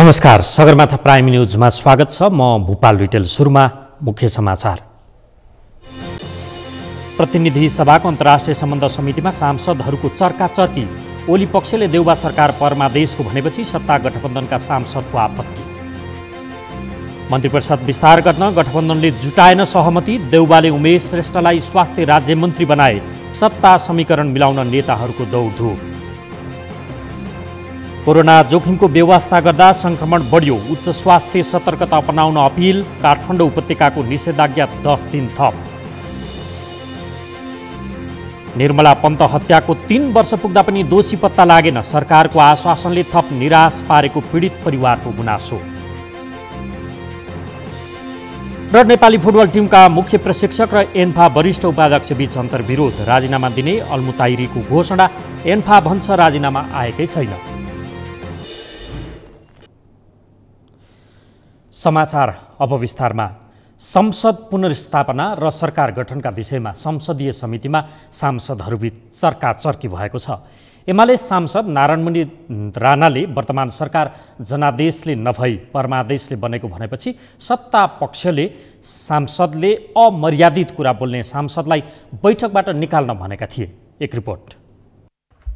नमस्कार, सगरमाथा प्राइम न्यूजमा स्वागत छ। म भूपाल रिटेल। सुरुमा मुख्य समाचार। प्रतिनिधि सभाको अन्तर्राष्ट्रिय सम्बन्ध समितिमा सांसदहरूको चर्काचर्की। ओली पक्षले देउबा सरकार परमादेशको भनेपछि सत्ता गठबन्धनका सांसदको आपत्ति। मन्त्रीपरिषद विस्तार गर्न गठबन्धनले जुटाएन सहमति। देउबाले उमेश श्रेष्ठलाई स्वास्थ्य राज्यमन्त्री बनाए। सत्ता समीकरण मिलाउन नेताहरूको दौडधुप। कोरोना जोखिमको व्यवस्था गर्दा संक्रमण बढ्यो। उच्च स्वास्थ्य सतर्कता अपनाउन अपिल। काठमाडौँ उपत्यकाको निषेधाज्ञा 10 दिन थप। निर्मला पन्त हत्याको 3 वर्ष पुग्दा पनि दोषी पत्ता लागेन। सरकारको आश्वासनले थप निराश पारेको पीडित परिवारको गुनासो। र नेपाली फुटबल टिमका मुख्य प्रशिक्षक र एन्फा वरिष्ठ उपाध्यक्ष बीच अन्तर्विरोध। राजीनामा दिने अल्मुताइरीको घोषणा। एन्फा भन्छ राजीनामा आएकै छैन। समाचार अब विस्तारमा। संसद पुनर्स्थापना र सरकार गठनका विषयमा संसदीय समितिमा सांसदहरूबीच चर्काचर्की भएको छ। एमाले सांसद नारायणमणि राणाले वर्तमान सरकार जनादेशले नभई परमादेशले बनेको भनेपछि सत्ता पक्षले सांसदले अमर्यादित कुरा बोल्ने सांसदलाई बैठकबाट निकाल्न भनेका थिए। एक रिपोर्ट।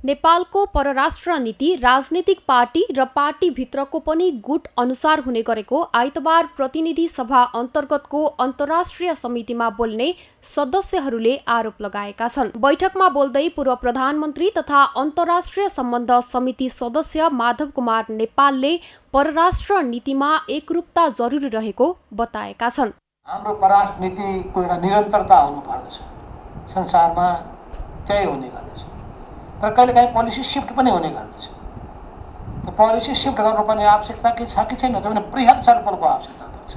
नेपालको परराष्ट्र नीति राजनीतिक पार्टी र पार्टीभित्रको पनि गुट अनुसार हुने गरेको आइतबार प्रतिनिधि सभा अन्तर्गतको अन्तर्राष्ट्रिय समितिमा बोल्ने सदस्यहरूले आरोप लगाएका छन्। बैठकमा बोल्दै पूर्व प्रधानमन्त्री तथा अन्तर्राष्ट्रिय सम्बन्ध समिति सदस्य माधव कुमार नेपालले परराष्ट्र नीतिमा एकरूपता जरुरी रहेको बताएका छन्। हाम्रो परराष्ट्र नीतिको एउटा निरन्तरता हुनुपर्दछ। संसारमा त्यही हुने गर्दछ। तर कहिलेकाहीँ पोलिसी शिफ्ट पनि हुने गर्दछ। त्यो पोलिसी शिफ्ट गर्नुपर्ने आवश्यकता के छ कि छैन भने बृहत छलफलको आवश्यकता पर्छ।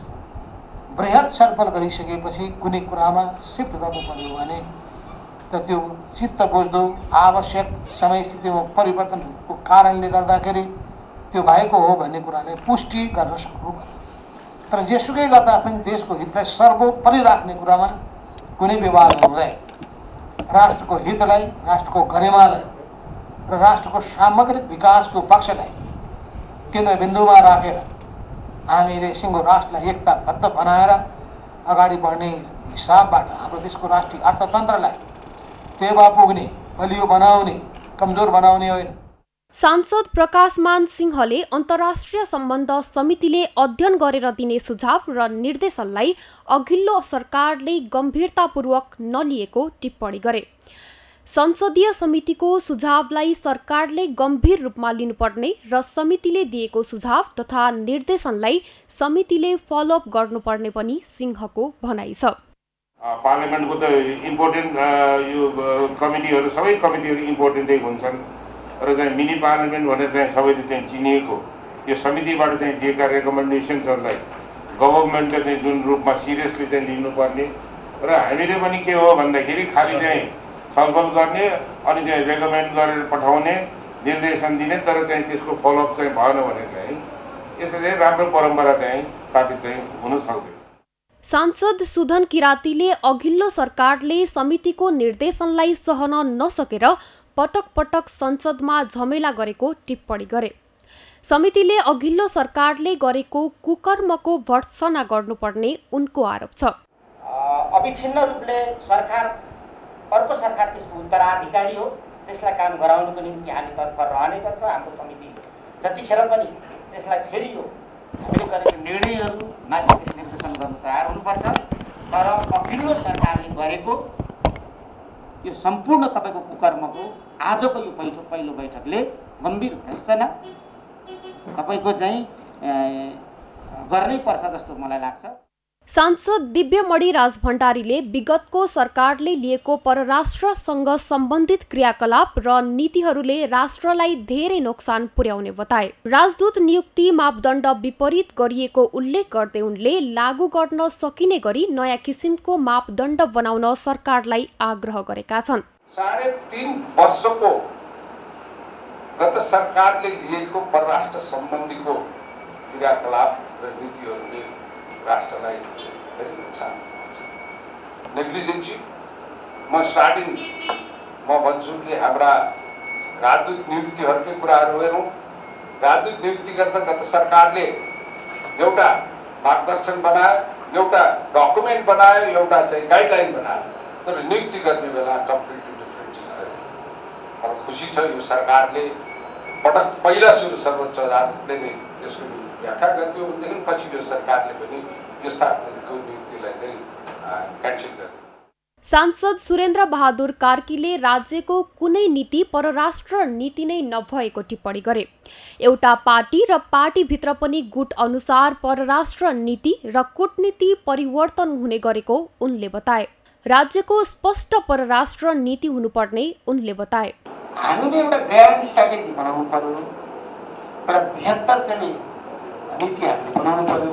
बृहत छलफल गरिसकेपछि कुनै कुरामा शिफ्ट गर्नु पर्यो भने त त्यो चित्त बुझ्दो आवश्यक समय स्थितिमा परिवर्तनको कारणले गर्दाखेरि त्यो भएको हो भन्ने कुरालाई पुष्टि गर्न सक्नु पर्यो। तर जेसुकै गर्दा पनि देशको हितलाई सर्वोपरि राख्ने कुरामा कुनै विवाद हुँदैन। राष्ट्रको हितलाई, राष्ट्रको गरिमालाई र राष्ट्रको सामग्रिक विकासको पक्षलाई केन्द्रबिन्दुमा राखेर हामीले सिङ्गो राष्ट्रलाई एकताबद्ध बनाएर अगाडि बढ्ने हिसाबबाट हाम्रो देशको राष्ट्रिय अर्थतन्त्रलाई टेवा पुग्ने, बलियो बनाउने, कमजोर बनाउने होइन। सांसद प्रकाशमान सिंहले अन्तर्राष्ट्रिय सम्बन्ध समितिले अध्ययन गरेर दिने सुझाव र निर्देशनलाई अघिल्लो सरकारले गम्भीरतापूर्वक नलिएको टिप्पणी गरे। संसदीय समितिको सुझावलाई सरकारले गम्भीर रूपमा लिनुपर्ने र समितिले दिएको सुझाव तथा निर्देशनलाई समितिले फलोअप गर्नुपर्ने पनि सिंहको भनाइ छ। पार्लियामेन्टको त इम्पोर्टेन्ट यो कमिटीहरू सबै कमिटीहरू इम्पोर्टेन्टै हुन्छन् र चाहिँ मिनी पार्लियामेन्ट भनेर चाहिँ सबैले चाहिँ चिनिएको यो समितिबाट चाहिँ दिएका रेकमेन्डेसन्सहरूलाई गभर्मेन्टले चाहिँ जुन रूपमा सिरियसली चाहिँ लिनुपर्ने र हामीले पनि के हो भन्दाखेरि खालि चाहिँ छलफल गर्ने अनि चाहिँ रेकमेन्ड गरेर पठाउने, निर्देशन दिने, तर चाहिँ त्यसको फलोअप चाहिँ भएन भने चाहिँ यसरी राम्रो परम्परा चाहिँ स्थापित चाहिँ हुन सक्दैन। सांसद सुधन किरातीले अघिल्लो सरकारले समितिको निर्देशनलाई सहन नसकेर पटक पटक संसदमा झमेला गरेको टिप्पणी गरे। समितिले अघिल्लो सरकारले गरेको कुकर्मको भर्त्सना गर्नुपर्ने उनको आरोप छ। अविच्छिन्न रूपले सरकार अर्को सरकार त्यसको उत्तराधिकारी हो, त्यसलाई काम गराउनुको निम्ति हामी तत्पर रहने गर्छ। हाम्रो समिति जतिखेर पनि त्यसलाई फेरि यो हामीले गरेको निर्णयहरूमाथि निर्देशन गर्न तयार हुनुपर्छ। तर अघिल्लो सरकारले गरेको यो सम्पूर्ण तपाईँको कुकर्मको आजको यो पहिलो बैठकले गम्भीर भर्त्सना तपाईँको चाहिँ गर्नै पर्छ जस्तो मलाई लाग्छ। सांसद दिव्यमणि राजभण्डारीले विगतको सरकारले लिएको परराष्ट्रसँग सम्बन्धित क्रियाकलाप र नीतिहरूले राष्ट्रलाई धेरै नोक्सान पुर्याउने बताए। राजदूत नियुक्ति मापदण्ड विपरीत गरिएको उल्लेख गर्दै उनले लागू गर्न सकिने गरी नयाँ किसिमको मापदण्ड बनाउन सरकारलाई आग्रह गरेका छन्। 3.5 वर्षको गत सरकारले लिएको परराष्ट्र सम्बन्धीको क्रियाकलाप र नीतिहरूले राष्ट्रलाई धेरै नोक्सान पुर्याउँछ। नेग्लिजेन्सी म भन्छु कि हाम्रा राजदूत नियुक्तिहरूकै कुराहरू हेरौँ, राजदूत नियुक्ति गर्न गत सरकारले एउटा मार्गदर्शन बनायो, एउटा डकुमेन्ट बनायो, एउटा चाहिँ गाइडलाइन बनायो, तर नियुक्ति गर्ने बेला कम्प्लिटली डिफ्रेन्ट चिज गर्यो। मलाई खुसी छ यो सरकारले पहिला सुरु सर्वोच्च अदालतले नै यसको व्याख्या गरिदियो, भनेदेखि पछिल्लो सरकारले पनि यस्ता नियुक्तिलाई चाहिँ क्यान्सल गर्यो। सांसद सुरेन्द्र बहादुर कार्कीले राज्यको कुनै नीति परराष्ट्र नीति नै नभएको टिप्पणी गरे। एउटा पार्टी र पार्टीभित्र पनि गुट अनुसार परराष्ट्र नीति र कूटनीति परिवर्तन हुने गरेको उनले बताए। राज्यको स्पष्ट परराष्ट्र नीति हुनुपर्ने उनले बताए। हामीले एउटा ग्रान्ड स्ट्राटेजी बनाउनु पर्यो, एउटा बृहत्तर चाहिँ नीति हामीले बनाउनु पर्यो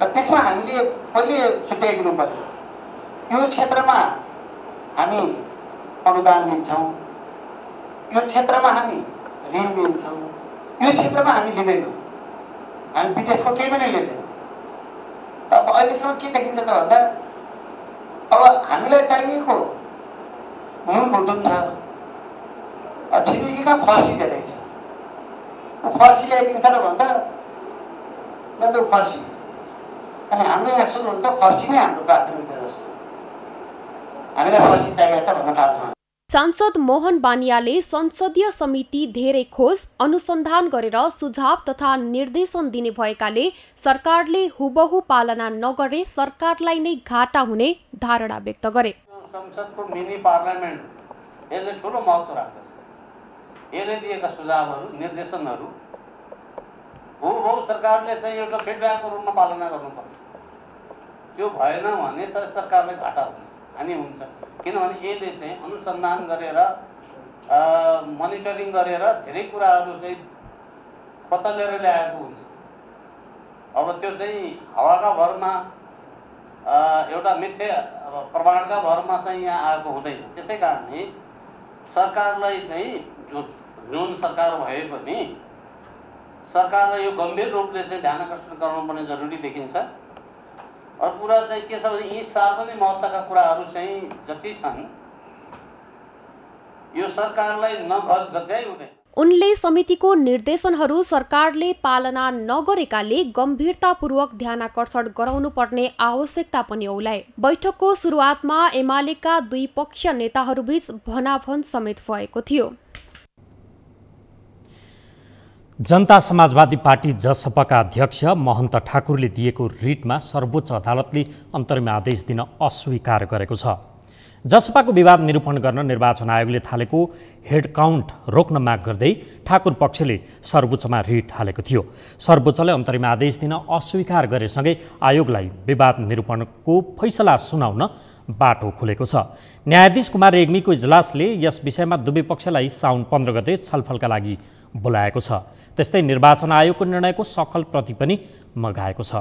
र त्यसमा हामीले पहिले छुट्याइदिनु पर्यो। यो क्षेत्रमा हामी अनुदान लिन्छौँ, यो क्षेत्रमा हामी ऋण लिन्छौँ, यो क्षेत्रमा हामी लिँदैनौँ, हामी विदेशको केही पनि लिँदैनौँ। अब अहिलेसम्म के देखिन्छ त भन्दा अब हामीलाई चाहिएको नुन भुटुन छ, छिमेकीमा फर्सी धेरै छ, फर्सी ल्याइदिन्छ र भन्छ ल फर्सी, अनि हाम्रो यहाँ सुरु हुन्छ फर्सी नै हाम्रो प्राथमिकता जस्तो। सांसद मोहन बानियाले संसदीय समिति धेरै खोज अनुसन्धान गरेर सुझाव तथा निर्देशन दिने भएकाले सरकारले हुबहु पालना नगरे सरकारलाई नै घाटा हुने धारणा व्यक्त गरे। संसदको मिनी पार्लियामेन्ट यसले ठुलो महत्त्व राख्दछ। यसले दिएका सुझावहरू निर्देशनहरू हुबहु सरकारले चाहिँ एउटा फिडब्याकको रूपमा पालना गर्नुपर्छ। त्यो भएन भने सरकारलाई घाटा हुन्छ, हानि हुन्छ। किनभने यसले चाहिँ अनुसन्धान गरेर मोनिटरिङ गरेर धेरै कुराहरू चाहिँ पत्यालेर ल्याएको हुन्छ। अब त्यो चाहिँ हावाका भरमा एउटा मिथ्या प्रमाणका भरमा चाहिँ यहाँ आएको हुँदैन। त्यसै कारणले सरकारलाई चाहिँ जो जुन सरकार भए पनि सरकारलाई यो गम्भीर रूपले चाहिँ ध्यान आकर्षण गराउनुपर्ने जरुरी देखिन्छ। अरू कुरा चाहिँ के छ भने यी सार्वजनिक महत्त्वका कुराहरू चाहिँ जति छन् यो सरकारलाई नगच्याइ हुँदैन। उनले समितिको निर्देशनहरू सरकारले पालना नगरेकाले गम्भीरतापूर्वक ध्यानाकर्षण गराउनु पर्ने आवश्यकता पनि औलाए। बैठकको सुरुवातमा एमालेका दुई पक्षीय नेताहरूबीच भनाभन समेत भएको थियो। जनता समाजवादी पार्टी जसपाका अध्यक्ष महन्त ठाकुरले दिएको रिटमा सर्वोच्च अदालतले अन्तरिम आदेश दिन अस्वीकार गरेको छ। जसपाको विवाद निरूपण गर्न निर्वाचन आयोगले थालेको हेड काउन्ट रोक्न माग गर्दै ठाकुर पक्षले सर्वोच्चमा रिट हालेको थियो। सर्वोच्चले अन्तरिम आदेश दिन अस्वीकार गरेसँगै आयोगलाई विवाद निरूपणको फैसला सुनाउन बाटो खुलेको छ। न्यायाधीश कुमार रेग्मीको इजलासले यस विषयमा दुवै पक्षलाई साउन 15 गते छलफलका लागि बोलाएको छ। त्यस्तै निर्वाचन आयोगको निर्णयको सकल प्रति पनि मगाएको छ।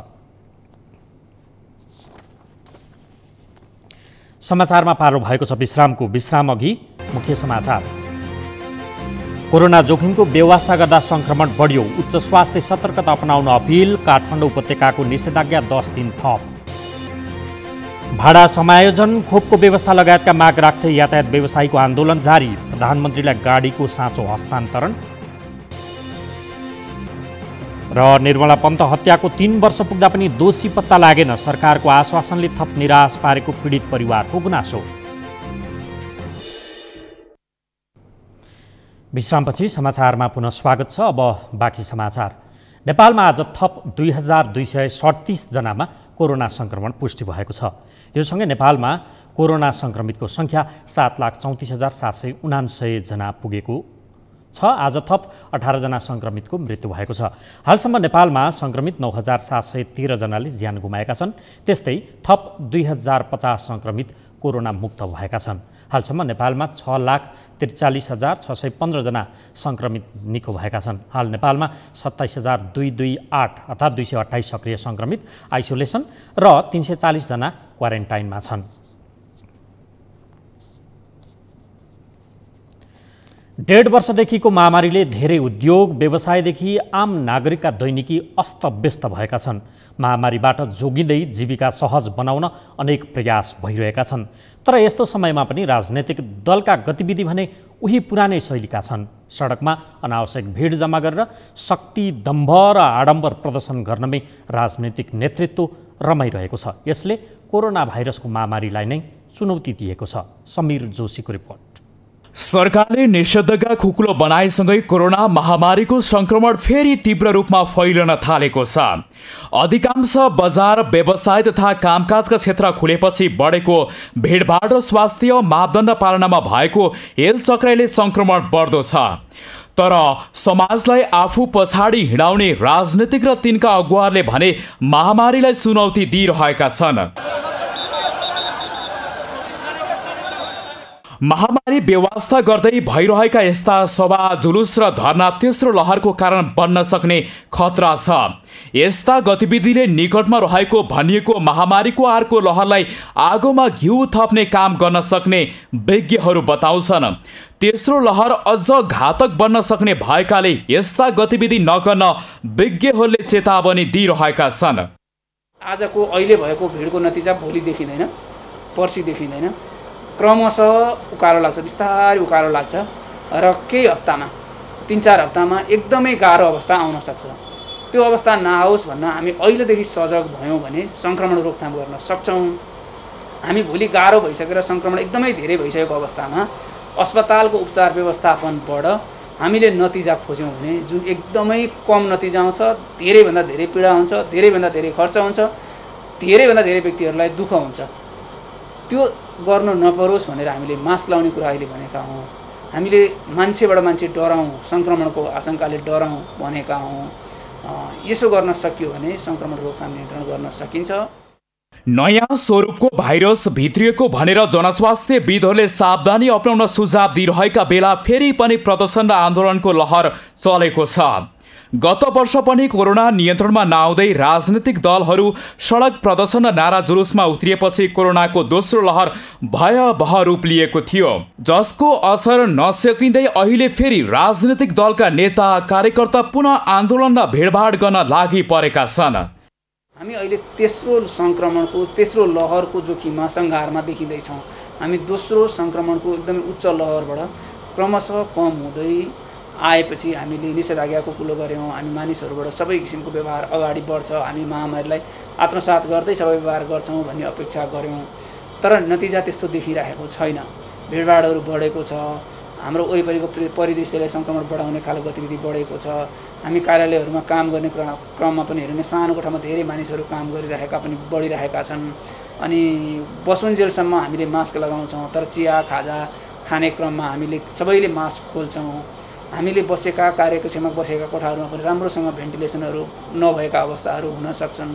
समाचारमा पालो भएको छ विश्रामको। विश्राम अघि मुख्य समाचार। कोरोना जोखिमको व्यवस्था गर्दा संक्रमण बढ्यो, उच्च स्वास्थ्य सतर्कता अपनाउन अपिल। काठमाडौँ उपत्यकाको निषेधाज्ञा 10 दिन थप। भाडा समायोजन, खोपको व्यवस्था लगायतका माग राख्दै यातायात व्यवसायीको आन्दोलन जारी। प्रधानमन्त्रीलाई गाडीको साँचो हस्तान्तरण। र निर्मला पन्त हत्याको 3 वर्ष पुग्दा पनि दोषी पत्ता लागेन, सरकारको आश्वासनले थप निराश पारेको पीडित परिवारको गुनासो। विश्रामपछि समाचारमा पुनः स्वागत छ। अब बाँकी समाचार। नेपालमा आज थप 2237 जनामा कोरोना संक्रमण पुष्टि भएको छ। यो सँगै नेपालमा कोरोना संक्रमितको संख्या 7,34,779 जना पुगेको छ। आज थप 18 जना संक्रमितको मृत्यु भएको छ। हालसम्म नेपालमा संक्रमित 9,713 जनाले ज्यान गुमाएका छन्। त्यस्तै थप 2050 संक्रमित कोरोना मुक्त भएका छन्। हालसम्म नेपालमा 6,43,615 जना संक्रमित निको भएका छन्। हाल नेपालमा 27,228 अर्थात् 228 सक्रिय संक्रमित आइसोलेसन र 340 जना क्वारेन्टाइनमा छन्। डेढ वर्षदेखिको महामारीले धेरै उद्योग व्यवसायदेखि आम नागरिकका दैनिकी अस्तव्यस्त भएका छन्। महामारीबाट जोगिँदै जीविका सहज बनाउन अनेक प्रयास भइरहेका छन्। तर यस्तो समयमा पनि राजनैतिक दलका गतिविधि भने उही पुरानै शैलीका छन्। सडकमा अनावश्यक भिड जम्मा गरेर शक्ति, दम्भ र आडम्बर प्रदर्शन गर्नमै राजनैतिक नेतृत्व रमाइरहेको छ। यसले कोरोना भाइरसको महामारीलाई नै चुनौती दिएको छ। समीर जोशीको रिपोर्ट। सरकारले निषेधाज्ञा खुकुलो बनाएसँगै कोरोना महामारीको संक्रमण फेरि तीव्र रूपमा फैलन थालेको छ। अधिकांश बजार, व्यवसाय तथा कामकाजका क्षेत्र खुलेपछि बढेको भिडभाड र स्वास्थ्य मापदण्ड पालनामा भएको हेलचक्राइले संक्रमण बढ्दो छ। तर समाजलाई आफू पछाडि हिँडाउने राजनीतिक र तिनका अगुवाहरूले भने महामारीलाई चुनौती दिइरहेका छन्। महामारी व्यवस्था गर्दै भइरहेका यस्ता सभा, जुलुस र धरना तेस्रो लहरको कारण बन्न सक्ने खतरा छ। यस्ता गतिविधिले निकटमा रहेको भनिएको महामारीको अर्को लहरलाई आगोमा घिउ थप्ने काम गर्न सक्ने विज्ञहरू बताउँछन्। तेस्रो लहर अझ घातक बन्न सक्ने भएकाले यस्ता गतिविधि नगर्न विज्ञहरूले चेतावनी दिइरहेका छन्। आजको अहिले भएको भिडको नतिजा भोलि देखिँदैन, पर्सि देखिँदैन, क्रमशः उकालो लाग्छ, बिस्तारै उकालो लाग्छ र केही हप्तामा, 3-4 हप्तामा एकदमै गाह्रो अवस्था आउन सक्छ। त्यो अवस्था नआओस् भन्न हामी अहिलेदेखि सजग भयौँ भने सङ्क्रमण रोकथाम गर्न सक्छौँ। हामी भोलि गाह्रो भइसकेर सङ्क्रमण एकदमै धेरै भइसकेको अवस्थामा अस्पतालको उपचार व्यवस्थापनबाट हामीले नतिजा खोज्यौँ भने जुन एकदमै कम नतिजा आउँछ, धेरैभन्दा धेरै पीडा हुन्छ, धेरैभन्दा धेरै खर्च हुन्छ, धेरैभन्दा धेरै व्यक्तिहरूलाई दुःख हुन्छ। त्यो गर्नु नपरोस् भनेर हामीले मास्क लाउने कुरा अहिले भनेका हौँ। हामीले मान्छेबाट मान्छे डराउँ, सङ्क्रमणको आशंकाले डराउँ भनेका हौँ। यसो गर्न सकियो भने सङ्क्रमण रोकथाम नियन्त्रण गर्न सकिन्छ। नयाँ स्वरूपको भाइरस भित्रिएको भनेर जनस्वास्थ्यविदहरूले सावधानी अपनाउन सुझाव दिइरहेका बेला फेरि पनि प्रदर्शन र आन्दोलनको लहर चलेको छ। गत वर्ष पनि कोरोना नियन्त्रणमा नआउँदै राजनीतिक दलहरू सडक प्रदर्शन र नारा जुलुसमा उत्रिएपछि कोरोनाको दोस्रो लहर भयावह रूप लिएको थियो, जसको असर नसकिँदै अहिले फेरि राजनीतिक दलका नेता कार्यकर्ता पुनः आन्दोलन र भिडभाड गर्न लागि परेका छन्। हामी अहिले तेस्रो सङ्क्रमणको, तेस्रो लहरको जोखिममा सङ्घारमा देखिँदैछौँ। हामी दोस्रो सङ्क्रमणको एकदमै उच्च लहरबाट क्रमशः कम हुँदै आएपछि हामीले निषेधाज्ञाको कुलो गऱ्यौँ। हामी मानिसहरूबाट सबै किसिमको व्यवहार अगाडि बढ्छ, हामी महामारीलाई आत्मसात गर्दै सबै व्यवहार गर्छौँ भन्ने अपेक्षा गऱ्यौँ। तर नतिजा त्यस्तो देखिरहेको छैन। भिडभाडहरू बढेको छ, हाम्रो वरिपरिको परिदृश्यलाई सङ्क्रमण बढाउने खालको गतिविधि बढेको छ। हामी कार्यालयहरूमा काम गर्ने क्रममा पनि हेर्ने सानो कोठामा धेरै मानिसहरू काम गरिरहेका पनि बढिरहेका छन्। अनि बसुन्जेलसम्म हामीले मास्क लगाउँछौँ, तर चिया खाजा खाने क्रममा हामीले सबैले मास्क खोल्छौँ। हामीले बसेका कार्यकक्षमा बसेका कोठाहरूमा पनि राम्रोसँग भेन्टिलेसनहरू नभएका अवस्थाहरू हुन सक्छन्।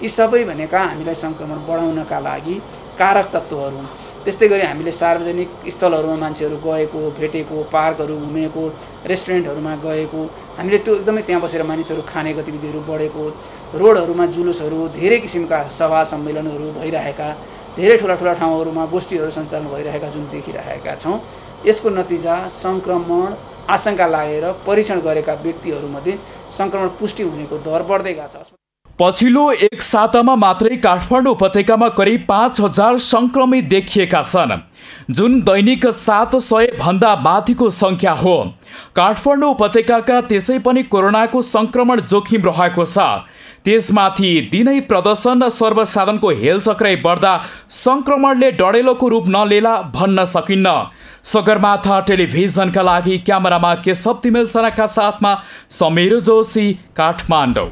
यी सबै भनेका हामीलाई सङ्क्रमण बढाउनका लागि कारक तत्त्वहरू हुन्। त्यस्तै गरी हामीले सार्वजनिक स्थलहरूमा मान्छेहरू गएको, भेटेको, पार्कहरू घुमेको, रेस्टुरेन्टहरूमा गएको, हामीले त्यो एकदमै त्यहाँ बसेर मानिसहरू खाने गतिविधिहरू बढेको, रोडहरूमा जुलुसहरू, धेरै किसिमका सभा सम्मेलनहरू भइरहेका, धेरै ठुला ठुला ठाउँहरूमा गोष्ठीहरू सञ्चालन भइरहेका जुन देखिरहेका छौँ, यसको नतिजा सङ्क्रमण आशंका लागेर परीक्षण गरेका व्यक्तिहरूमध्ये सङ्क्रमण पुष्टि हुनेको दर बढ्दै गएको छ। पछिल्लो एक सातामा मात्रै काठमाडौँ उपत्यकामा करिब 5000 सङ्क्रमित देखिएका छन्, जुन दैनिक 700 भन्दा माथिको सङ्ख्या हो। काठमाडौँ उपत्यकाका त्यसै पनि कोरोनाको सङ्क्रमण जोखिम रहेको छ। त्यसमाथि दिनै प्रदर्शन र सर्वसाधारणको हेलचक्राइ बढ्दा सङ्क्रमणले डढेलोको रूप नलेला भन्न सकिन्न। सगरमाथा टेलिभिजनका लागि क्यामेरामा केशव तिमेलसनाका साथमा समीर जोशी, काठमाडौँ।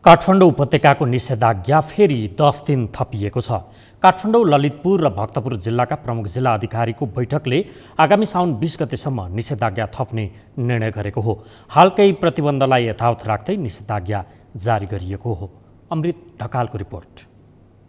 काठमाडौँ उपत्यकाको निषेधाज्ञा फेरि 10 दिन थपिएको छ। काठमाडौँ, ललितपुर र भक्तपुर जिल्लाका प्रमुख जिल्ला अधिकारीको बैठकले आगामी साउन 20 गतेसम्म निषेधाज्ञा थप्ने निर्णय गरेको हो। हालकै प्रतिबन्धलाई यथावत राख्दै निषेधाज्ञा जारी गरिएको हो। अमृत ढकालको रिपोर्ट।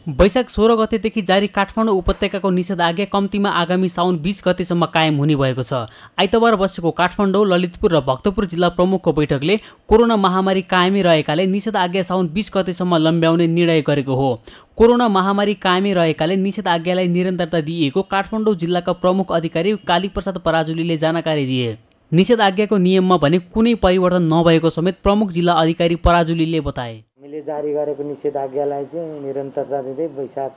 वैशाख 16 गतेदेखि जारी काठमाडौँ उपत्यकाको निषेधाज्ञा कम्तीमा आगामी साउन 20 गतेसम्म कायम हुने भएको छ। आइतबार बसेको काठमाडौँ, ललितपुर र भक्तपुर जिल्ला प्रमुखको बैठकले कोरोना महामारी कायमै रहेकाले निषेधाज्ञा साउन 20 गतेसम्म लम्ब्याउने निर्णय गरेको हो। कोरोना महामारी कायमै रहेकाले निषेधाज्ञालाई निरन्तरता दिइएको काठमाडौँ जिल्लाका प्रमुख अधिकारी कालीप्रसाद पराजुलीले जानकारी दिए। निषेधाज्ञाको नियममा भने कुनै परिवर्तन नभएको समेत प्रमुख जिल्ला अधिकारी पराजुलीले बताए। हामीले जारी गरेको निषेधाज्ञालाई चाहिँ निरन्तरता दिँदै वैशाख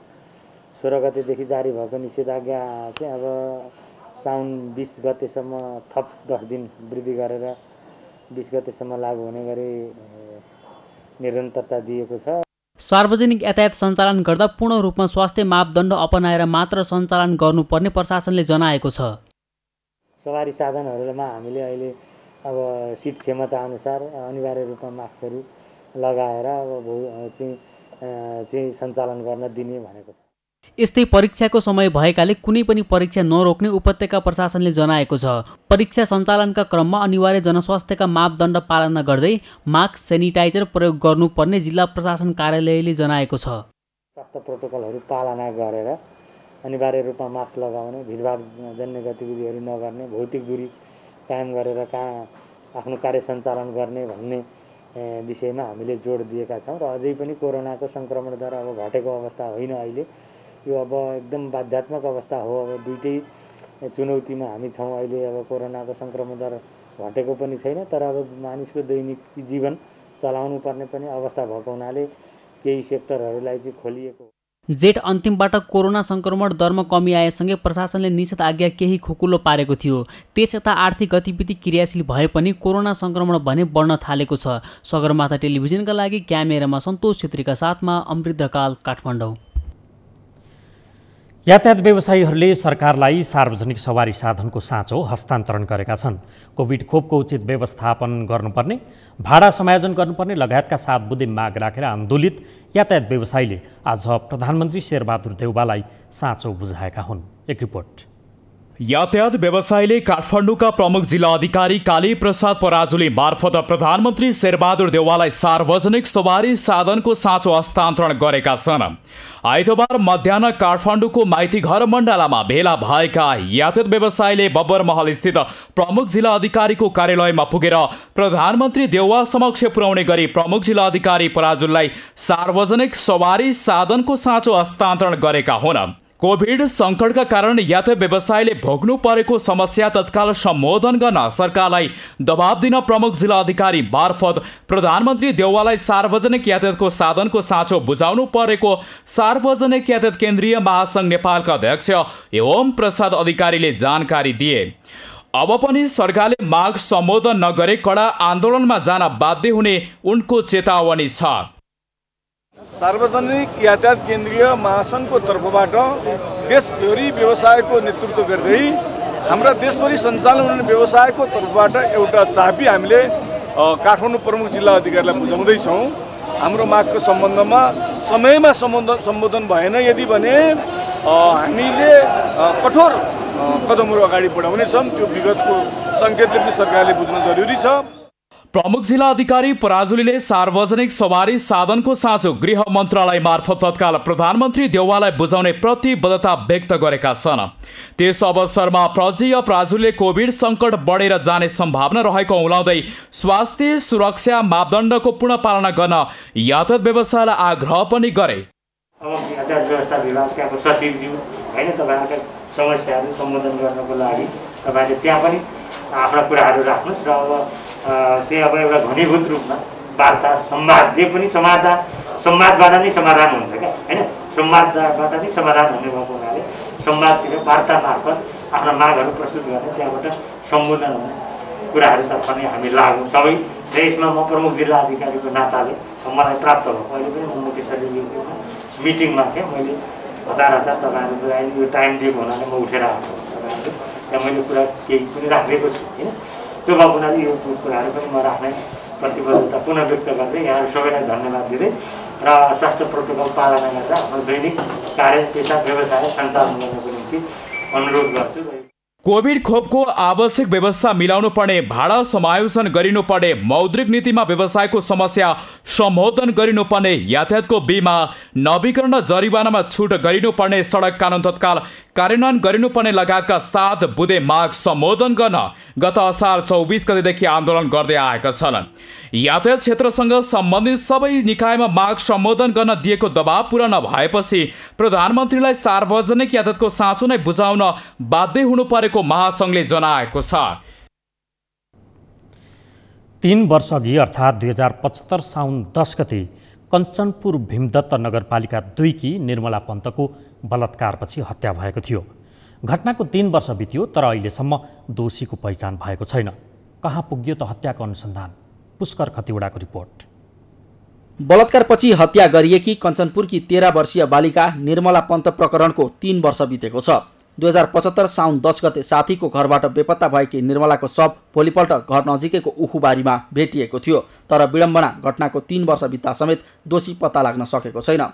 16 गतेदेखि जारी भएको निषेधाज्ञा चाहिँ अब साउन 20 गतेसम्म थप 10 दिन वृद्धि गरेर 20 गतेसम्म लागू हुने गरी निरन्तरता दिएको छ। सार्वजनिक यातायात सञ्चालन गर्दा पूर्ण रूपमा स्वास्थ्य मापदण्ड अपनाएर मात्र सञ्चालन गर्नुपर्ने प्रशासनले जनाएको छ। सवारी साधनहरूमा हामीले अहिले अब सिट क्षमता अनुसार अनिवार्य रूपमा मास्कहरू लगाएर अब चाहिँ सञ्चालन गर्न दिने भनेको छ। यस्तै परीक्षाको समय भएकाले कुनै पनि परीक्षा नरोक्ने उपत्यका प्रशासनले जनाएको छ। परीक्षा सञ्चालनका क्रममा अनिवार्य जनस्वास्थ्यका मापदण्ड पालना गर्दै मास्क सेनिटाइजर प्रयोग गर्नुपर्ने जिल्ला प्रशासन कार्यालयले जनाएको छ। स्वास्थ्य प्रोटोकलहरू पालना गरेर अनिवार्य रूपमा मास्क लगाउने, भिडभाडजन्य गतिविधिहरू नगर्ने, भौतिक दूरी कायम गरेर आफ्नो कार्य सञ्चालन गर्ने भन्ने विषयमा हामीले जोड दिएका छौँ। र अझै पनि कोरोनाको सङ्क्रमण दर अब घटेको अवस्था होइन। अहिले यो अब एकदम बाध्यात्मक अवस्था हो। अब दुईटै चुनौतीमा हामी छौँ। अहिले अब कोरोनाको सङ्क्रमण दर घटेको पनि छैन, तर अब मानिसको दैनिक जीवन चलाउनु पर्ने पनि अवस्था भएको हुनाले केही सेक्टरहरूलाई चाहिँ खोलिएको। जेठ अन्तिमबाट कोरोना सङ्क्रमण दरमा कमी आएसँगै प्रशासनले निषेधाज्ञा केही खुकुलो पारेको थियो। त्यसयता आर्थिक गतिविधि क्रियाशील भए पनि कोरोना सङ्क्रमण भने बढ्न थालेको छ। सगरमाथा टेलिभिजनका लागि क्यामेरामा सन्तोष छेत्रीका साथमा अमृत ढकाल, काठमाडौँ। यातायात व्यवसायीहरूले सरकारलाई सार्वजनिक सवारी साधनको साँचो हस्तान्तरण गरेका छन्। कोभिड खोपको उचित व्यवस्थापन गर्नुपर्ने, भाडा समायोजन गर्नुपर्ने लगायतका 7 बुँदे माग राखेर आन्दोलित यातायात व्यवसायीले आज प्रधानमन्त्री शेरबहादुर देउवालाई साँचो बुझाएका हुन्। एक रिपोर्ट। यातायात व्यवसायीले काठमाडौँका प्रमुख जिल्ला अधिकारी काली प्रसाद पराजुली मार्फत प्रधानमन्त्री शेरबहादुर देउवालाई सार्वजनिक सवारी साधनको साँचो हस्तान्तरण गरेका छन्। आइतबार मध्याह काठमाडौँको माइतीघर मण्डलामा भेला भएका यातायात व्यवसायीले बब्बर महल स्थित प्रमुख जिल्ला अधिकारीको कार्यालयमा पुगेर प्रधानमन्त्री देउवा समक्ष पुर्याउने गरी प्रमुख जिल्ला अधिकारी पराजुलीलाई सार्वजनिक सवारी साधनको साँचो हस्तान्तरण गरेका हुन्। कोभिड सङ्कटका कारण यातायात व्यवसायले भोग्नु परेको समस्या तत्काल सम्बोधन गर्न सरकारलाई दबाब दिन प्रमुख जिल्ला अधिकारी मार्फत प्रधानमन्त्री देउवालाई सार्वजनिक यातायातको साधनको साँचो बुझाउनु परेको सार्वजनिक यातायात केन्द्रीय महासङ्घ नेपालका अध्यक्ष ओम प्रसाद अधिकारीले जानकारी दिए। अब पनि सरकारले माग सम्बोधन नगरे कडा आन्दोलनमा जान बाध्य हुने उनको चेतावनी छ। सार्वजनिक यातायात केन्द्रीय महासङ्घको तर्फबाट देशभरि व्यवसायको नेतृत्व गर्दै हाम्रा देशभरि सञ्चालन हुने व्यवसायको तर्फबाट एउटा चाबी हामीले काठमाडौँ प्रमुख जिल्ला अधिकारीलाई बुझाउँदैछौँ। हाम्रो मागको सम्बन्धमा समयमा सम्बोधन भएन यदि भने हामीले कठोर कदमहरू अगाडि बढाउनेछौँ। त्यो विगतको सङ्केतले पनि सरकारले बुझ्न जरुरी छ। प्रमुख जिल्ला अधिकारी पराजुलीले सार्वजनिक सवारी साधनको साँचो गृह मन्त्रालय मार्फत तत्काल प्रधानमन्त्री देउवालाई बुझाउने प्रतिबद्धता व्यक्त गरेका छन्। त्यस अवसरमा प्रजीय पराजुलीले कोभिड सङ्कट बढेर जाने सम्भावना रहेको औलाउँदै स्वास्थ्य सुरक्षा मापदण्डको पूर्ण पालना गर्न यातायात व्यवसायलाई आग्रह पनि गरे। अब यातायात व्यवस्था विभागका सचिवज्यू होइन, तपाईँहरूका समस्याहरू सम्बोधन गर्नको लागि तपाईँले त्यहाँ पनि आफ्ना कुराहरू राख्नुहोस् र चाहिँ अब एउटा घनीभूत रूपमा वार्ता संवाद जे पनि संवादबाट नै समाधान हुन्छ क्या होइन, संवादबाट नै समाधान हुने भएको हुनाले संवादतिर वार्ता मार्फत आफ्ना मागहरू प्रस्तुत गर्ने त्यहाँबाट सम्बोधन हुने कुराहरूतर्फ नै हामी लागौँ सबै। र यसमा म प्रमुख जिल्ला अधिकारीको नाताले मलाई प्राप्त भयो। अहिले पनि म मुख्य सचिवज्यूको मिटिङमा थिएँ। मैले हतार तपाईँहरूलाई यो टाइम दिएको हुनाले म उठेर आएको तपाईँहरू त्यहाँ मैले कुरा केही पनि राखिदिएको छु होइन। त्यो भएको हुनाले यो कुराहरू पनि म राख्ने प्रतिबद्धता पुनः व्यक्त गर्दै यहाँहरू सबैलाई धन्यवाद दिँदै र स्वास्थ्य प्रोटोकल पालना गरेर आफ्नो दैनिक कार्य पेसा व्यवसाय सञ्चालन गर्नको निम्ति अनुरोध गर्छु। कोभिड खोपको आवश्यक व्यवस्था मिलाउनु पर्ने, भाडा समायोजन गरिनुपर्ने, मौद्रिक नीतिमा व्यवसायको समस्या सम्बोधन गरिनुपर्ने, यातायातको बिमा नवीकरण जरिवानामा छुट गरिनुपर्ने, सडक कानुन तत्काल कार्यान्वयन गरिनुपर्ने लगायतका 7 बुँदे माग सम्बोधन गर्न गत असार 24 गतेदेखि आन्दोलन गर्दै आएका छन्। यातायात क्षेत्रसँग सम्बन्धित सबै निकायमा माग सम्बोधन गर्न दिएको दबाव पुरा नभएपछि प्रधानमन्त्रीलाई सार्वजनिक यातायातको साँचो नै बुझाउन बाध्य हुनु परेको महासङ्घले जनाएको छ। 3 वर्ष अघि अर्थात् 2075 साउन 10 गते कञ्चनपुर भीमदत्त नगरपालिका 2 की निर्मला पन्तको बलात्कारपछि हत्या भएको थियो। घटनाको 3 वर्ष बित्यो तर अहिलेसम्म दोषीको पहिचान भएको छैन। कहाँ पुग्यो त हत्याको अनुसन्धान? पुष्कर खतिवडाको रिपोर्ट। बलात्कारपछि हत्या गरिएकी कञ्चनपुरकी 13 वर्षीय बालिका निर्मला पन्त प्रकरणको 3 वर्ष बितेको छ। 2075 साउन 10 गते साथीको घरबाट बेपत्ता भएकी निर्मलाको शव भोलिपल्ट घर नजिकैको उखुबारीमा भेटिएको थियो। तर विडम्बना घटनाको 3 वर्ष बित्दा समेत दोषी पत्ता लाग्न सकेको छैन।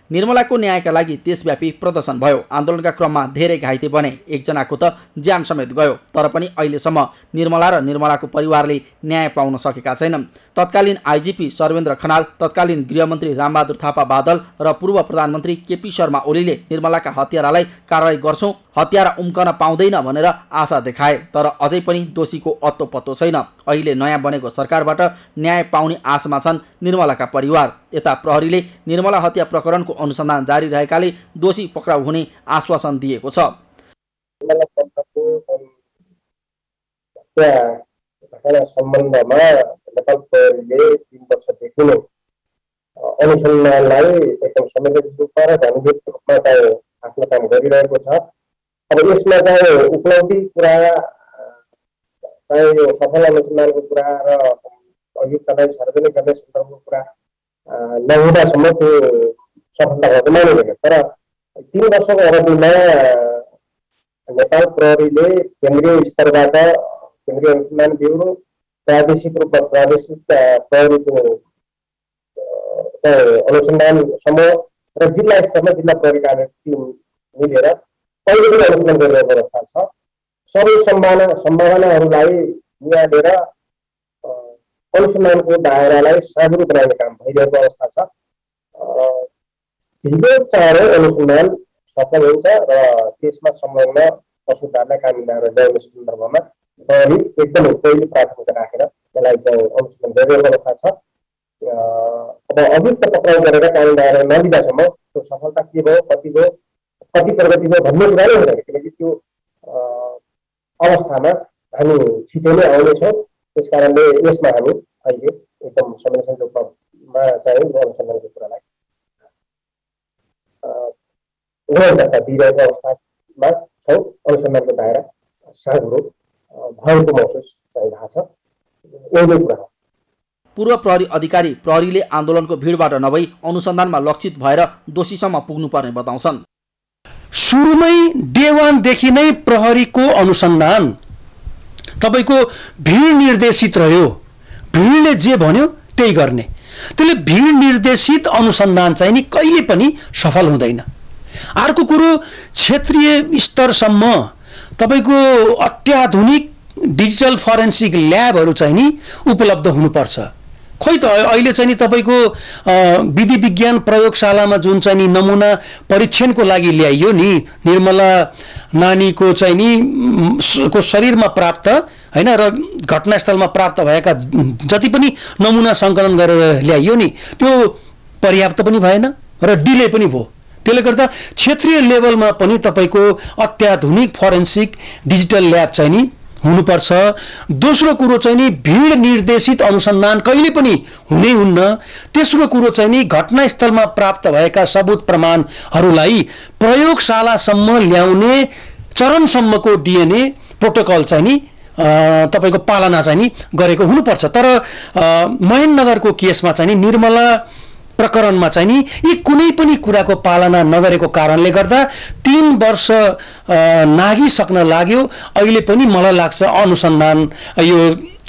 निर्मलाको न्यायका लागि देशव्यापी प्रदर्शन भयो। आन्दोलनका क्रममा धेरै घाइते बने, एकजनाको त ज्यान समेत गयो। तर पनि अहिलेसम्म निर्मला र निर्मलाको परिवारले न्याय पाउन सकेका छैनन्। तत्कालीन आइजिपी सर्वेन्द्र खनाल, तत्कालीन गृहमन्त्री रामबहादुर थापा बादल र पूर्व प्रधानमन्त्री केपी शर्मा ओलीले निर्मलाका हत्यारालाई कारवाही गर्छौं, हत्यारा उम्कन पाउँदैन भनेर आशा देखाए। तर अझै पनि दोषीको अत्तो पत्तो छैन। अहिले नयाँ बनेको सरकारबाट न्याय पाउने आशमा छन् निर्मलाका परिवार। यता प्रहरीले निर्मला हत्या प्रकरणको अनुसन्धान जारी रहेकाले दोषी पक्राउ हुने आश्वासन दिएको छ। सम्बन्धमा नेपाल प्रहरीले 3 वर्षदेखि नै अनुसन्धानलाई एकदम संवेदनशील रूपमा र घनीभूत रूपमा चाहिँ आफ्नो काम गरिरहेको छ। अब यसमा चाहिँ उपलब्धि कुरा चाहिँ यो सफल अनुसन्धानको कुरा र अभियुक्तलाई सार्वजनिक गर्ने सन्दर्भको कुरा नहुँदासम्म त्यो सफलता भएको मानिँदैन। तर 3 वर्षको अवधिमा नेपाल प्रहरीले केन्द्रीय स्तरबाट केन्द्रीय अनुसन्धान ब्युरो, प्रादेशिक रूपमा प्रादेशिक प्रहरीको अनुसन्धान समूह र जिल्ला स्तरमा जिल्ला प्रहरी कार्य टिम मिलेर कहिले पनि अनुसन्धान गरिरहेको अवस्था छ। सबै सम्भावनाहरूलाई निहालेर अनुसन्धानको दायरालाई साँघुरो बनाउने काम भइरहेको अवस्था छ। ढिलो चाँडो अनुसन्धान सफल हुन्छ र त्यसमा संलग्न पक्षकारलाई कानुनी दायरा ल्याउने सन्दर्भमा प्रहरी एकदमै पहिलो प्राथमिकता राखेर यसलाई चाहिँ अनुसन्धान गरिरहेको अवस्था छ। अब अभियुक्त पक्राउ गरेर कानुनी दायरा नलिँदासम्म त्यो सफलता के भयो, कति भयो, कति प्रगति भयो भन्ने कुरा नै हुँदैन। किनकि त्यो अवस्थामा हामी छिटो नै आउनेछौँ। त्यस कारणले यसमा हामी अहिले एकदम संवेदनशील रूपमा चाहिँ अनुसन्धानको कुरालाई गम्भीरता दिइरहेको अवस्थामा छौँ। अनुसन्धानको दायरा साँघुरो भएको महसुस चाहिँ भएको छ। यही कुरा हो। पूर्व प्रहरी अधिकारी प्रहरीले आन्दोलनको भिडबाट नभई अनुसन्धानमा लक्षित भएर दोषीसम्म पुग्नुपर्ने बताउँछन्। सुरुमै डे 1 देखि नै प्रहरीको अनुसन्धान तपाईको भिड निर्देशित रह्यो। भिडले जे भन्यो त्यही गर्ने। त्यसले भिड निर्देशित अनुसन्धान चाहिँ नि कहिले पनि सफल हुँदैन। अर्को कुरो क्षेत्रीय स्तरसम्म तपाईको अत्याधुनिक डिजिटल फरेन्सिक ल्याबहरू चाहिँ नि उपलब्ध हुनुपर्छ। खोइ त अहिले चाहिँ नि तपाईको विधि विज्ञान प्रयोगशालामा जुन चाहिँ नि नमुना परीक्षणको लागि ल्याइयो नि निर्मला नानीको चाहिँ नि को शरीरमा प्राप्त हैन र घटनास्थलमा प्राप्त भएका जति पनि नमुना सङ्कलन गरेर ल्याइयो नि त्यो पर्याप्त पनि भएन र डिले पनि भयो। त्यसले गर्दा क्षेत्रीय लेभलमा पनि तपाईको अत्याधुनिक फरेन्सिक डिजिटल ल्याब चाहिँ नि हुनुपर्छ। दोस्रो कुरो चाहिँ नि भिड निर्देशित अनुसन्धान कहिले पनि हुनै हुन्न। तेस्रो कुरो चाहिँ नि घटनास्थलमा प्राप्त भएका सबुत प्रमाणहरूलाई प्रयोगशालासम्म ल्याउने चरणसम्मको डिएनए प्रोटोकल चाहिँ नि तपाईको पालना चाहिँ नि गरेको हुनुपर्छ। तर महेन्द्रनगरको केसमा चाहिँ नि निर्मला प्रकरणमा चाहिँ नि यी कुनै पनि कुराको पालना नगरेको कारणले गर्दा 3 वर्ष नागिसक्न लाग्यो। अहिले पनि मलाई लाग्छ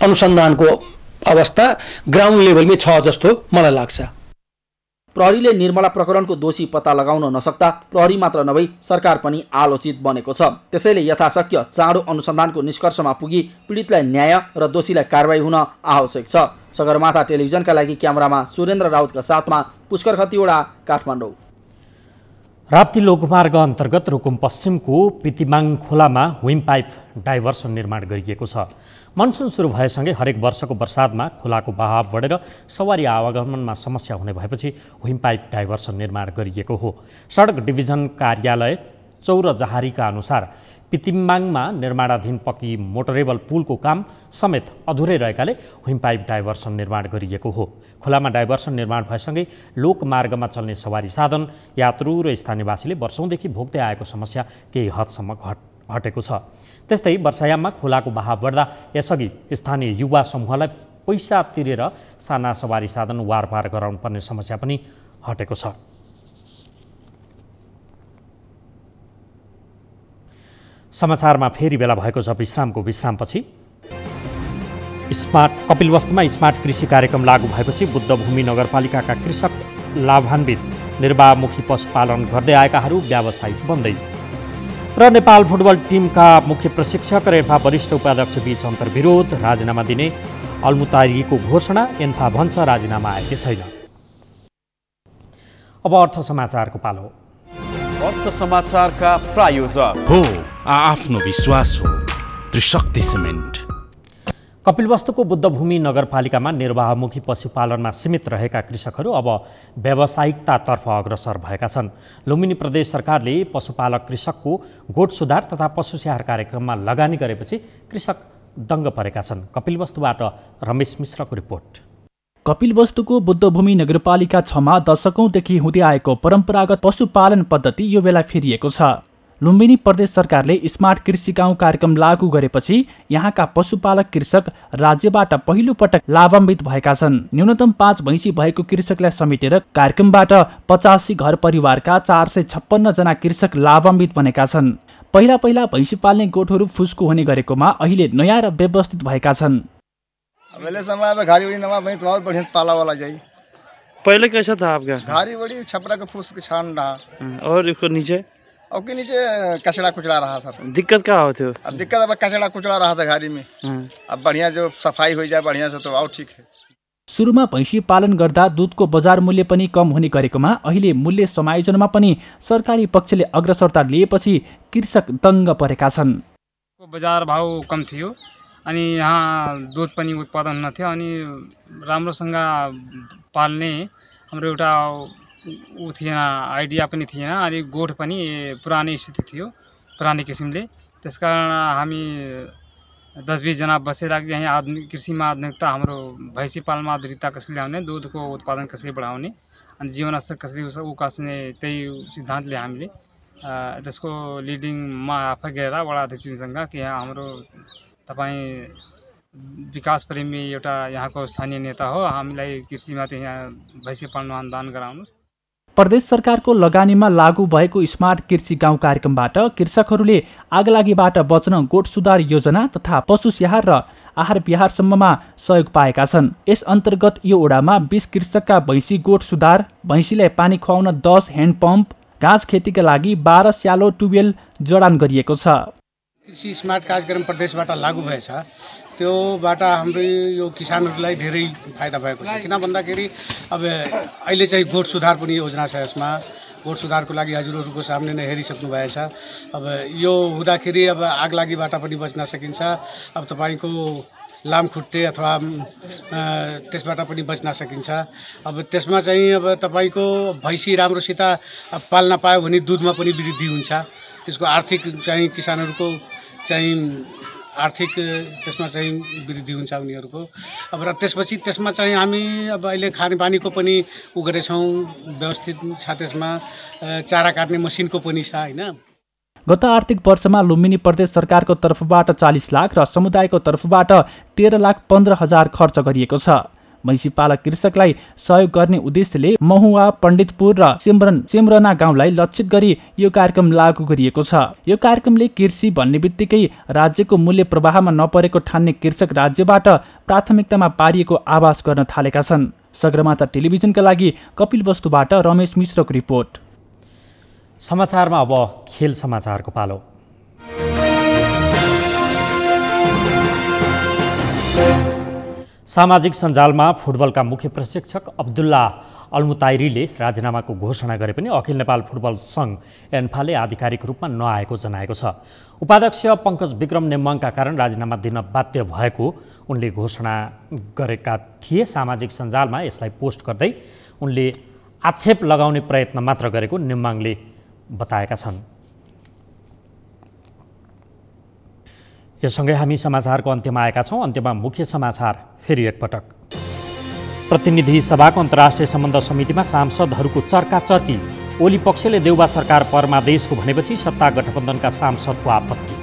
अनुसन्धानको अवस्था ग्राउन्ड लेभलमै छ जस्तो मलाई लाग्छ। प्रहरीले निर्मला प्रकरणको दोषी पत्ता लगाउन नसक्दा प्रहरी मात्र नभई सरकार पनि आलोचित बनेको छ। त्यसैले यथाशक्य चाँडो अनुसन्धानको निष्कर्षमा पुगी पीडितलाई न्याय र दोषीलाई कारवाही हुन आवश्यक छ। सगरमाथा टेलिभिजनका लागि क्यामेरामा सुरेन्द्र राउतका साथमा पुष्कर खतिवडा, काठमाडौँ। राप्ती लोकमार्ग अन्तर्गत रुकुम पश्चिमको पितिमाङ खोलामा हुइम पाइप डाइभर्सन निर्माण गरिएको छ। मनसुन सुरु भएसँगै हरेक वर्षको बर्सातमा खोलाको बहाव बढेर सवारी आवागमनमा समस्या हुने भएपछि हुइम पाइप डाइभर्सन निर्माण गरिएको हो। सडक डिभिजन कार्यालय चौरजहारीका अनुसार पितिम्बाङमा निर्माणाधीन पक्की मोटरेबल पुलको काम समेत अधुरै रहेकाले हुइमपाइप डाइभर्सन निर्माण गरिएको हो। खोलामा डाइभर्सन निर्माण भएसँगै लोकमार्गमा चल्ने सवारी साधन, यात्रु र स्थानीयवासीले वर्षौँदेखि भोग्दै आएको समस्या केही हदसम्म हटेको छ। त्यस्तै वर्षायाममा खोलाको बहाव बढ्दा यसअघि स्थानीय युवा समूहलाई पैसा तिरेर साना सवारी साधन वारपार गराउनुपर्ने समस्या पनि हटेको छ। समाचारमा फेरि बेला भएको छ विश्रामको। विश्रामपछि कपिलवस्तुमा स्मार्ट कृषि कार्यक्रम लागू भएपछि बुद्धभूमि नगरपालिकाका कृषक लाभान्वित, निर्वाहमुखी पशुपालन गर्दै आएकाहरू व्यावसायिक बन्दै र नेपाल फुटबल टिमका मुख्य प्रशिक्षक र एन्फा वरिष्ठ उपाध्यक्ष बीच अन्तर्विरोध, राजीनामा दिने अल्मुतारीको घोषणा, एन्फा भन्छ राजीनामा आएकै छैन। अब अर्थ समाचारको पालो। अर्थ समाचारका प्रायोजक हो आफ्नो विश्वास हो त्रिशक्ति सिमेन्ट। कपिलवस्तुको बुद्धभूमि नगरपालिकामा निर्वाहमुखी पशुपालनमा सीमित रहेका कृषकहरू अब व्यावसायिकतातर्फ अग्रसर भएका छन्। लुम्बिनी प्रदेश सरकारले पशुपालक कृषकको गोठ सुधार तथा पशु स्याहार कार्यक्रममा लगानी गरेपछि कृषक दङ्ग परेका छन्। कपिलवस्तुबाट रमेश मिश्रको रिपोर्ट। कपिलवस्तुको बुद्धभूमि नगरपालिका 6मा दशकौंदेखि हुँदै आएको परम्परागत पशुपालन पद्धति यो बेला फेरिएको छ। लुम्बिनी प्रदेश सरकारले स्मार्ट कृषि गाउँ कार्यक्रम लागू गरेपछि यहाँका पशुपालक कृषक राज्यबाट पहिलो पटक लाभान्वित भएका छन्। न्यूनतम 5 भैँसी भएको कृषकलाई समेटेर कार्यक्रमबाट 85 घर परिवारका 456 जना कृषक लाभान्वित बनेका छन्। पहिला भैँसी पाल्ने गोठहरू फुस्को हुने गरेकोमा अहिले नयाँ र व्यवस्थित भएका छन्। पहले समय में घारी बड़ी नमा बनी बहुत बढ़िया पाला वाला जाई। पहले कैसा था आपका? घारी बड़ी छपरा के फूस के छान रहा और इसको नीचे? और के नीचे कचड़ा कुचड़ा रहा सर। दिक्कत क्या होती है? अब दिक्कत अब कचड़ा कुचड़ा रहा था घारी में। अब बढ़िया जो सफाई हो जाए बढ़िया से तो और ठीक है। सुरुमा भैँसी पालन गर्दा दुधको बजार मूल्य पनि कम हुने गरेकोमा अहिले मूल्य समायोजनमा पनि सरकारी पक्षले अग्रसरता लिएपछि कृषक दङ्ग परेका छन्। बजार भाव कम थियो अनि यहाँ दूध पनि उत्पादन हुन थियो अनि राम्रोसँग पाल्ने हाम्रो एउटा उ थिएन, आइडिया पनि थिएन। अनि गोठ पनि पुरानै स्थिति थियो, पुरानै किसिमले। त्यसकारण हामी 10-20 जना बसेर यही आधुनिक कृषिमा आधुनिकता, हाम्रो भैँसी पालनमा आधुनिकता कसरी ल्याउने, दुधको उत्पादन कसरी बढाउने अनि जीवनस्तर कसरी उकास्ने, त्यही सिद्धान्तले हामीले त्यसको लिडिङमा आफै गएर वडा अध्यक्षसँग कि हाम्रो तपाईँ विकास प्रेमी एउटा यहाँको स्थानीय नेता हो, हामीलाई कृषिमा यहाँ भैँसी पाल्न अनुदान गराउनु। प्रदेश सरकारको लगानीमा लागू भएको स्मार्ट कृषि गाउँ कार्यक्रमबाट कृषकहरूले आगलागीबाट बच्न गोठ सुधार योजना तथा पशु स्याहार र आहार विहारसम्ममा सहयोग पाएका छन्। यस अन्तर्गत यो ओडामा 20 कृषकका भैँसी गोठ सुधार, भैँसीलाई पानी खुवाउन 10 ह्यान्ड पम्प, घाँस खेतीका लागि 12 स्यालो ट्युबवेल जडान गरिएको छ। कृषि स्मार्ट कार्यक्रम प्रदेशबाट लागू भएछ, त्योबाट हाम्रो यो किसानहरूलाई धेरै फाइदा भएको छ। किन भन्दाखेरि अब अहिले चाहिँ गोठ सुधार पनि योजना छ। यसमा गोठ सुधारको लागि हजुरहरूको सामने नै हेरिसक्नु भएछ। अब यो हुँदाखेरि अब आगलागीबाट पनि बच्न सकिन्छ। अब तपाईँको लामखुट्टे अथवा त्यसबाट पनि बच्न सकिन्छ। अब त्यसमा चाहिँ अब तपाईँको भैँसी राम्रोसित पाल्न पायो भने दुधमा पनि वृद्धि हुन्छ। त्यसको आर्थिक चाहिँ किसानहरूको चाहिँ आर्थिक त्यसमा चाहिँ वृद्धि हुन्छ उनीहरूको। अब र त्यसपछि त्यसमा चाहिँ हामी अब अहिले खानेपानीको पनि उ गरेछौँ, व्यवस्थित छ। त्यसमा चारा काट्ने मसिनको पनि छ हैन। गत आर्थिक वर्षमा लुम्बिनी प्रदेश सरकारको तर्फबाट 40 लाख र समुदायको तर्फबाट 13,15,000 खर्च गरिएको छ। भैँसी पालक कृषकलाई सहयोग गर्ने उद्देश्यले महुवा, पण्डितपुर र सिमरना गाउँलाई लक्षित गरी यो कार्यक्रम लागू गरिएको छ। यो कार्यक्रमले कृषि भन्ने बित्तिकै राज्यको मूल्य प्रवाहमा नपरेको ठान्ने कृषक राज्यबाट प्राथमिकतामा पारिएको आभास गर्न थालेका छन्। सगरमाथा टेलिभिजनका लागि कपिल वस्तुबाट रमेश मिश्रको रिपोर्ट। समाचारमा अब खेल समाचारको पालो। सामाजिक सञ्जालमा फुटबलका मुख्य प्रशिक्षक अब्दुल्ला अल्मुताइरीले राजीनामाको घोषणा गरे पनि अखिल नेपाल फुटबल सङ्घ एन्फाले आधिकारिक रूपमा नआएको जनाएको छ। उपाध्यक्ष पङ्कज विक्रम नेम्बाङका कारण राजीनामा दिन बाध्य भएको उनले घोषणा गरेका थिए। सामाजिक सञ्जालमा यसलाई पोस्ट गर्दै उनले आक्षेप लगाउने प्रयत्न मात्र गरेको नेम्बाङले बताएका छन्। यो सँगै हामी समाचारको अन्त्यमा आएका छौँ। अन्त्यमा मुख्य समाचार फेरि एकपटक। प्रतिनिधि सभाको अन्तर्राष्ट्रिय सम्बन्ध समितिमा सांसदहरूको चर्काचर्की। ओली पक्षले देउबा सरकार परमादेशको भनेपछि सत्ता गठबन्धनका सांसदको आपत्ति।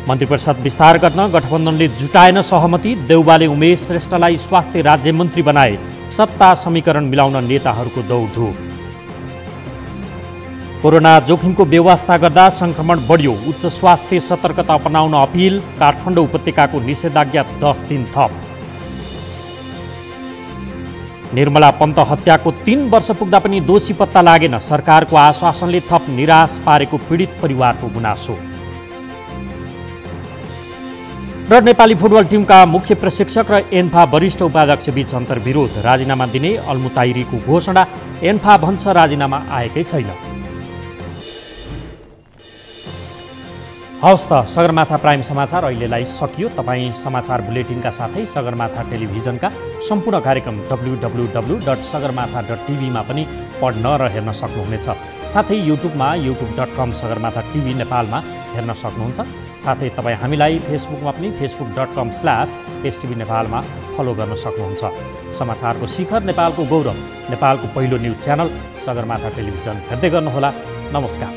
मन्त्री परिषद विस्तार गर्न गठबन्धनले जुटाएन सहमति। देउबाले उमेश श्रेष्ठलाई स्वास्थ्य राज्यमन्त्री बनाए। सत्ता समीकरण मिलाउन नेताहरूको दौडधुप। कोरोना जोखिमको व्यवस्था गर्दा संक्रमण बढ्यो। उच्च स्वास्थ्य सतर्कता अपनाउन अपिल। काठमाडौँ उपत्यकाको निषेधाज्ञा 10 दिन थप। निर्मला पन्त हत्याको 3 वर्ष पुग्दा पनि दोषी पत्ता लागेन। सरकारको आश्वासनले थप निराश पारेको पीडित परिवारको गुनासो। र नेपाली फुटबल टिमका मुख्य प्रशिक्षक र एन्फा वरिष्ठ उपाध्यक्ष बीच अन्तर्विरोध। राजीनामा दिने अल्मुताइरीको घोषणा। एन्फा भन्छ राजीनामा आएकै छैन। हवस् त सगरमाथा प्राइम समाचार अहिलेलाई सकियो। तपाईँ समाचार बुलेटिनका साथै सगरमाथा टेलिभिजनका सम्पूर्ण कार्यक्रम www.sagarmatha.tv मा पनि पढ्न र हेर्न सक्नुहुनेछ। साथै युट्युबमा youtube.com सगरमाथा टिभी नेपालमा हेर्न सक्नुहुन्छ। साथै तपाईँ हामीलाई फेसबुकमा पनि facebook.com/stv नेपालमा फलो गर्न सक्नुहुन्छ। समाचारको शिखर नेपालको गौरव नेपालको पहिलो न्युज च्यानल सगरमाथा टेलिभिजन हेर्दै गर्नुहोला। नमस्कार।